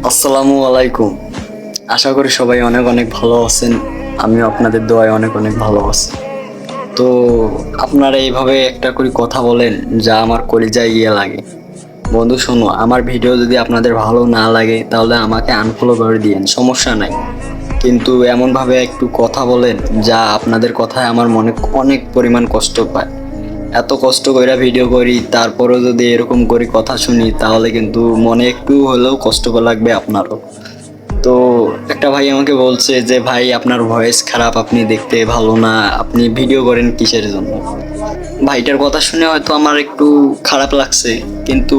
আসসালামু আলাইকুম। আশা করি সবাই অনেক অনেক ভালো আছেন। আমিও আপনাদের দোয়ায় অনেক অনেক ভালো আছি। তো আপনারা এইভাবে একটা করে কথা বলেন যা আমার কলিজায় গিয়ে লাগে। বন্ধু শোনো, আমার ভিডিও যদি আপনাদের ভালো না লাগে তাহলে আমাকে আনফলো করে দিয়েন, সমস্যা নাই। কিন্তু এমনভাবে একটু কথা বলেন যা আপনাদের কথায় আমার মনে অনেক পরিমাণ কষ্ট পায়। এত কষ্ট কইরা ভিডিও করি, তারপরেও যদি এরকম করে কথা শুনি তাহলে কিন্তু মনে একটু হলেও কষ্ট লাগবে আপনারও। তো একটা ভাই আমাকে বলছে যে ভাই আপনার ভয়েস খারাপ, আপনি দেখতে ভালো না, আপনি ভিডিও করেন কিসের জন্য? ভাইটার কথা শুনে হয়তো আমার একটু খারাপ লাগছে, কিন্তু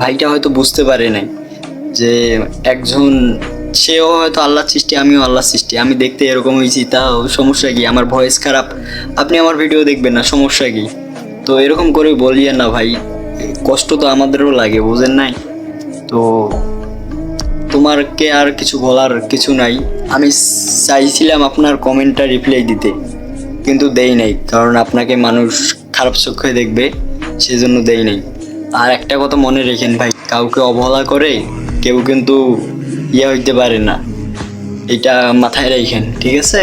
ভাইটা হয়তো বুঝতে পারে নাই যে একজন, সেও হয়তো আল্লাহর সৃষ্টি, আমিও আল্লাহর সৃষ্টি। আমি দেখতে এরকম হয়েছি, তাও সমস্যা কি? আমার ভয়েস খারাপ, আপনি আমার ভিডিও দেখবেন না, সমস্যা কি? তো এরকম করে বলিয়েন না ভাই, কষ্ট তো আমাদেরও লাগে, বুঝেন নাই? তো তোমারকে আর কিছু বলার কিছু নাই। আমি চাইছিলাম আপনার কমেন্টটা রিপ্লাই দিতে, কিন্তু দেই নাই, কারণ আপনাকে মানুষ খারাপ চোখে দেখবে, সেজন্য দেই নাই। আর একটা কথা মনে রেখেন ভাই, কাউকে অবহেলা করে কেউ কিন্তু হইতে পারে না, এটা মাথায় রাখেন, ঠিক আছে?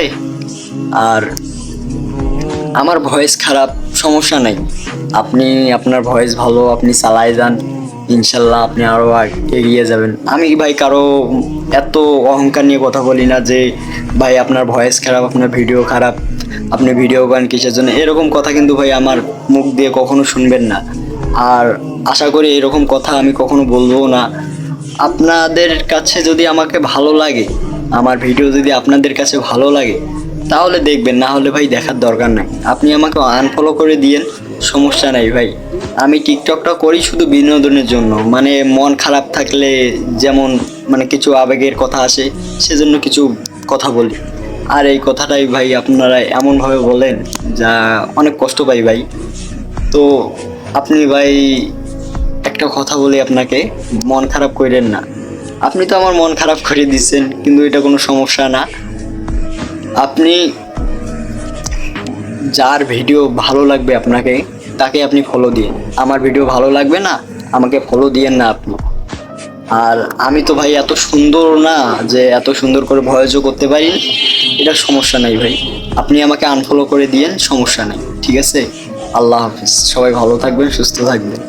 আর আমার ভয়েস খারাপ, সমস্যা নাই। আপনি, আপনার ভয়েস ভালো, আপনি চালায় যান, ইনশাল্লাহ আপনি আরও এগিয়ে যাবেন। আমি ভাই কারো এত অহংকার নিয়ে কথা বলি না যে ভাই আপনার ভয়েস খারাপ, আপনার ভিডিও খারাপ, আপনি ভিডিও করেন কিসের জন্য, এরকম কথা কিন্তু ভাই আমার মুখ দিয়ে কখনো শুনবেন না। আর আশা করি এরকম কথা আমি কখনো বলবো না। আপনাদের কাছে যদি আমাকে ভালো লাগে, আমার ভিডিও যদি আপনাদের কাছে ভালো লাগে তাহলে দেখবেন, না হলে ভাই দেখার দরকার নাই। আপনি আমাকে আনফলো করে দিয়েন, সমস্যা নাই ভাই। আমি টিকটকটা করি শুধু বিনোদনের জন্য, মানে মন খারাপ থাকলে যেমন মানে কিছু আবেগের কথা আসে, সেজন্য কিছু কথা বলি। আর এই কথাটাই ভাই আপনারা এমনভাবে বলেন যা অনেক কষ্ট পাই ভাই। তো আপনি ভাই, একটা কথা বলি আপনাকে, মন খারাপ করেন না। আপনি তো আমার মন খারাপ করে দিচ্ছেন, কিন্তু এটা কোনো সমস্যা না। আপনি, যার ভিডিও ভালো লাগবে আপনাকে, তাকে আপনি ফলো দিন। আমার ভিডিও ভালো লাগবে না, আমাকে ফলো দিয়েন না আপনি। আর আমি তো ভাই এত সুন্দর না যে এত সুন্দর করে ভয়েসও করতে পারি, এটা সমস্যা নাই ভাই। আপনি আমাকে আনফলো করে দিয়েন, সমস্যা নেই, ঠিক আছে? আল্লাহ হাফিজ, সবাই ভালো থাকবেন, সুস্থ থাকবেন।